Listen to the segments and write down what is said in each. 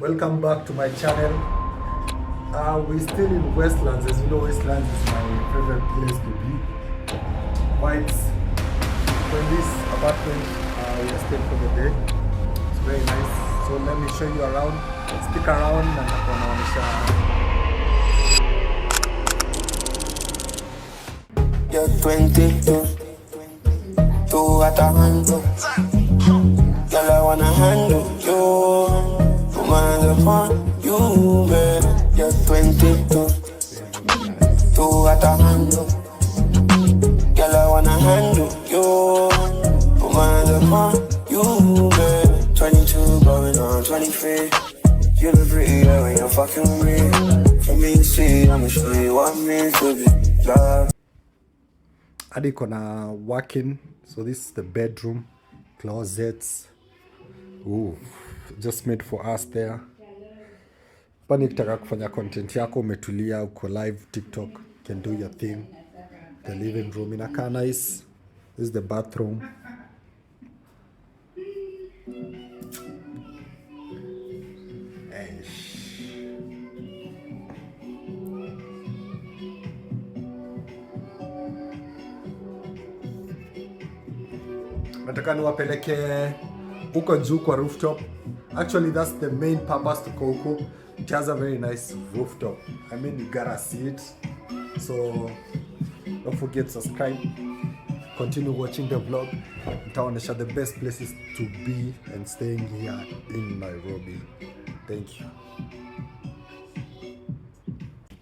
Welcome back to my channel. We're still in Westlands. As you know, Westlands is my favorite place to be. Vibes. For this apartment, we are staying for the day. It's very nice. So let me show you around. Stick around na nakuonyesha. You're 22, two at a handle. Girl, I wanna handle you. Put my hands upon you, baby. You're 22, two at a handle. Girl, I wanna handle you. Put my hands upon you, baby. 22 going on 23. You look prettier when you're fucking with me. For me to see, I'ma show you what it means to be loved. Hadi kona working. So this is the bedroom, closets. Ooh, just made for us there. Pani kitaka kufanya content yako umetulia, uko live TikTok, you can do your thing. The living room inakaa nice. This is the bathroom. Nataka niwapeleke huko juu kwa rooftop. Actually, that's the main purpose to Coco. It has a very nice rooftop. I mean, you gotta see it. So don't forget to subscribe. Continue watching the vlog. Nitaonyesha the best places to be and staying here in Nairobi. Thank you.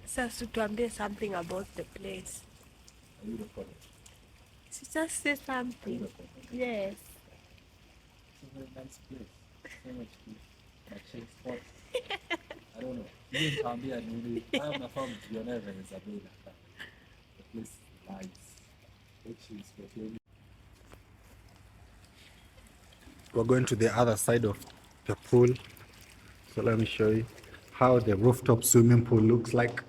Sasa tuambie something about the place. Just say something. Yes. It's a very nice place. So much peace. Chill spot. I don't know. You didn't tell me I knew it. I am a farm to your never is a bit like that. The place is nice. Which is what We're going to the other side of the pool. So let me show you how the rooftop swimming pool looks like.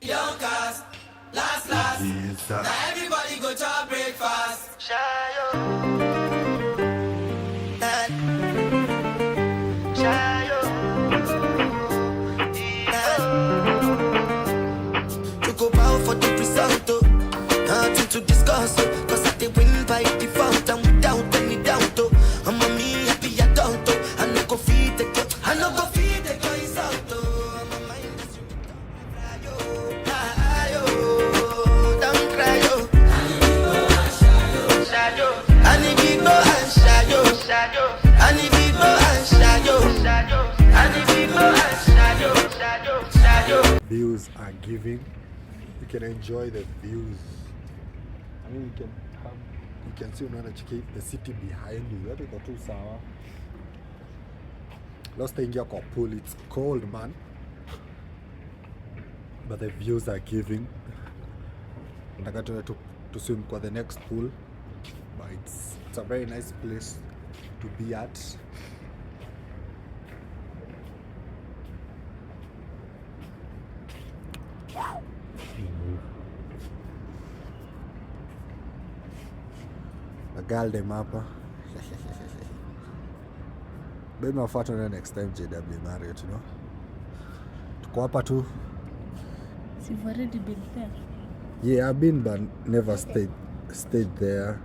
Young cast, last. Yes, Now everybody go to breakfast. Shayo. Shayo. To go bow for the result, oh. Nothing to discuss, oh. Cause I did win by default and without any doubt, oh. I'm a me happy adult, oh. I no go feed the girl, I no go feed the girls out, oh. I'm a mindless, you cry, oh. Cry, oh. Don't cry, oh. Shadow. And if you go and shadow, shadow. And if you go and shadow, shadow. And if you go and shadow, shadow, shadow. views are giving. You can enjoy the views. I mean, you can see the city behind you. Yote iko tu sawa. Lost ingia kwa pool. It's cold, man, but the views are giving. Nataka to swim kwa the next pool, but it's a very nice place to be at. The girl dem hapa. Baby mafuata na next time JW Marriott, you know. Tuko hapa tu. You've already been there. Yeah, I've been but never stayed there.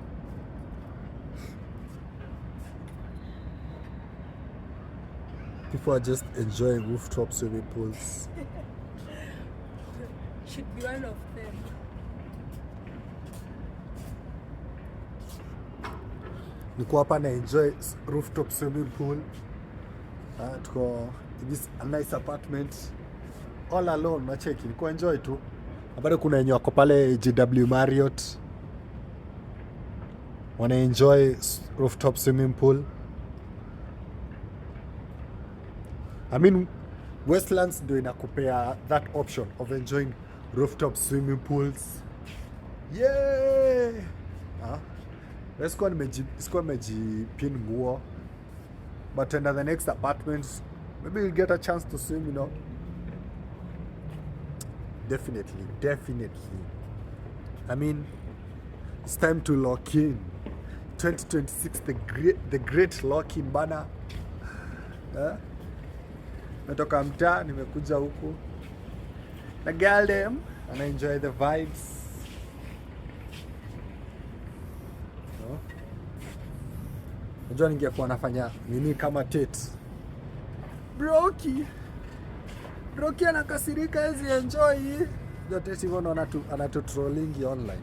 People are just enjoying rooftop swimming pools. Should be one of them. Niko hapa na enjoy rooftop swimming pool. Tuko in this a nice apartment all alone, na cheki niko enjoy tu. Bado kuna wenye wako pale JW Marriott wana enjoy rooftop swimming pool. I mean, Westlands ndio inakupea that option of enjoying rooftop swimming pools. Yeah! Sikuwa nimejipin nguo, but in the next apartments maybe we'll get a chance to swim, you know. Definitely. I mean, it's time to lock in. 2026, the great lock in banner. Nimetoka mtaa, nimekuja huku. Na girl dem ana enjoy the vibes. No? Unajua ningekuwa nafanya nini kama Tate. Broki anakasirika hizi enjoy. Ndio Tate hivyo ndo anatutrollingi online.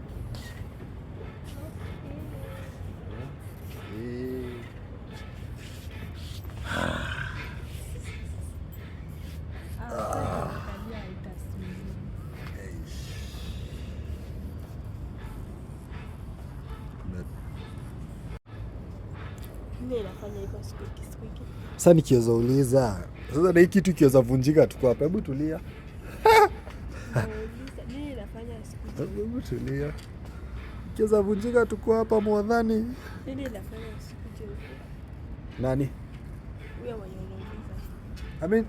Sasa nikiweza uliza. Sasa na hii kitu kiweza vunjika tuko hapa. Hebu tulia. Nini nafanya siku hizi? Hebu tulia. Kiweza vunjika tuko hapa mwadhani. Nini nafanya siku hizi? Nani? Wewe mwenye unauliza. I mean,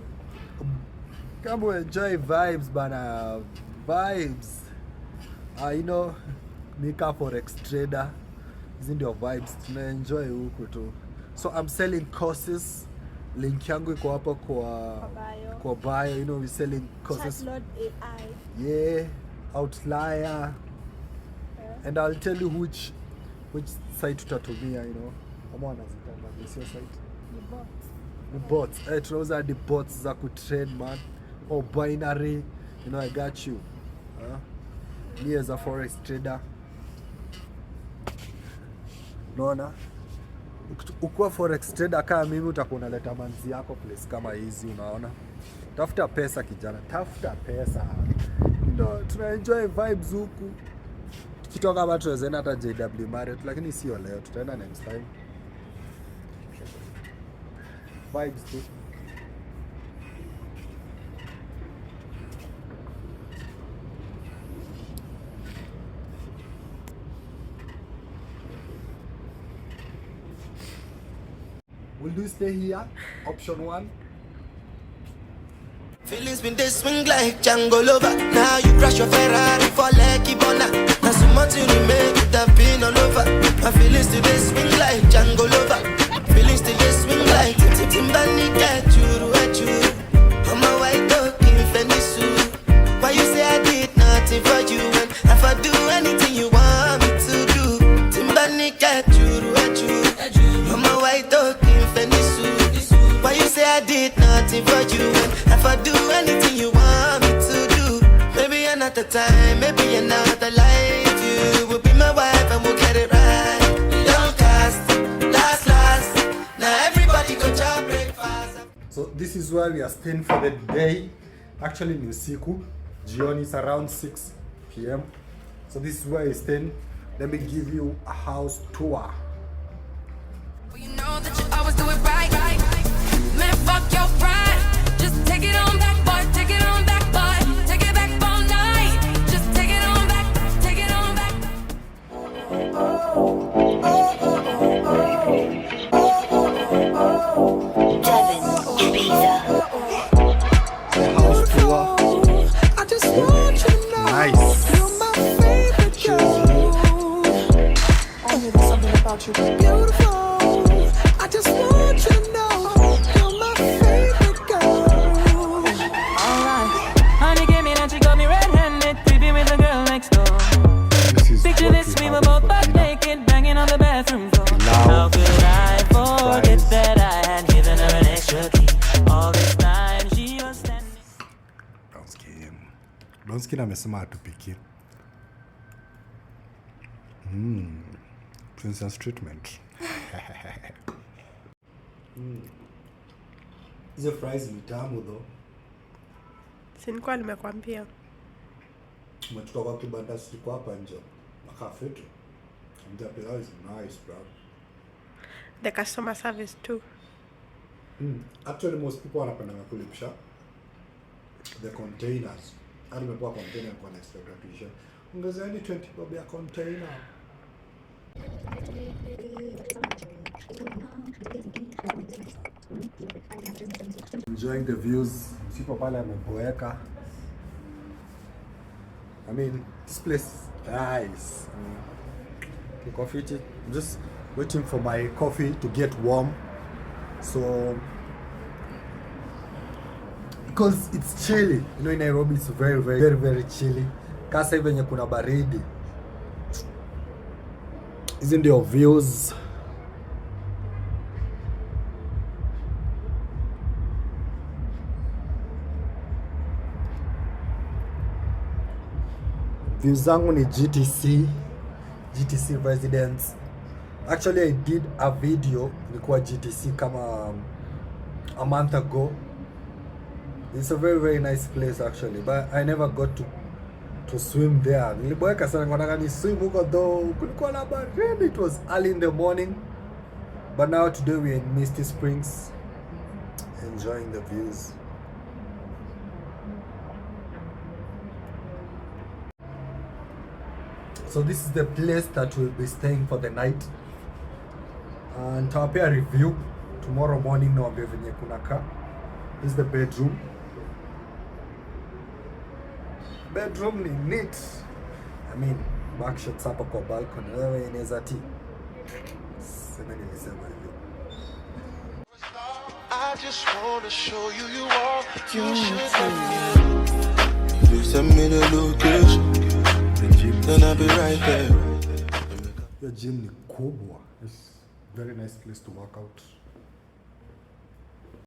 kama enjoy vibes bana. Vibes. You know, nika forex trader. Hizi ndio vibes tunaenjoy huku tu. So I'm selling courses. Link yangu iko hapo kwa bio. You know, we selling courses. Chatload AI. Yeah, Outlier. And I'll tell you which site tutatumia, you know. Kama wanazitanga this site. The bots. Tunauza hadi bots za kutrade man. Or binary. You know, I got you. Me as a forex trader. Unaona? Ukiwa forex trader kama mimi utakuwa unaleta manzi yako place kama hizi, unaona? Tafuta pesa kijana, tafuta pesa. Ndio tunaenjoy vibes huku. Tukitoka hapa tuwezena hata JW Marriott, lakini sio leo, tutaenda next time. Vibes tu. Will you stay here? Option 1. Feelings when they swing like Django Lover. Now you crash your Ferrari for Lucky Bona. Now so much you make it have been all over. My feelings today swing like Django Lover. Feelings today swing like Timbani get you. I'm a white dog in Fenisu. Why you say I did nothing for you when if I do anything you want me to do? Timbani get you. I'm a white dog in Fenisu. Why you say I did nothing for you when if I do anything you want me to do? Maybe another time, maybe another life. You will be my wife and we'll get it right. Don't cast, last. Now everybody go to breakfast. So this is where we are staying for the day. Actually ni usiku. Jioni is around 6 p.m. So this is where we're staying. Let me give you a house tour. You know that you always do it right. Man, fuck your pride. Just take it on back, boy. Take it on back, boy. Take it back all night. Just take it on back. Take it on back. Devin, Ibiza. House tour. I just want you to know Nice. you're my favorite girl. I hear something about you beautiful. I just want you to know you're my favorite girl. Alright, honey came in and she got me red-handed, creepy with the girl next door. This is Picture what this, we have were it both for butt you now. naked, banging on the bathroom floor. Now, How could I forget surprise. that I had given her an extra key? All this time she was standing. Donskin amesema atupiki. Princess treatment. Hizo fries ni tamu though. Si nilikuwa nimekwambia. Umetoka kwa kibanda siko hapa nje. Makafetu. And the pilau is nice, bro. The customer service too. Actually most people wanapenda kulipisha the containers. Hadi umepewa container kwa next expectation. Ongezeni 20 bob ya container. Enjoying the views. Sipo pale ameboeka. I mean, this place is nice. Coffee. I'm just waiting for my coffee to get warm. So because it's chilly. You know, in Nairobi it's very chilly. Kasa hivi venye kuna baridi. Hizi ndio views. Views zangu ni GTC residence. Actually I did a video nilikuwa GTC kama a month ago. It's a very nice place actually, but I never got to swim there. Niliboeka sana nataka ni swim huko though kulikuwa na baridi. It was early in the morning, but now today we're in Misty Springs enjoying the views. So this is the place that we'll be staying for the night. And nitawapea review tomorrow morning na wambia venye kunakaa. This is the bedroom. Bedroom ni neat. I mean, back shots hapa kwa balcony. Wewe inaweza ti. Sema nilisema hivyo. I just wanna show you you are. You should let me. You send me the location. Then I'll be right there. Your gym ni kubwa. It's very nice place to work out.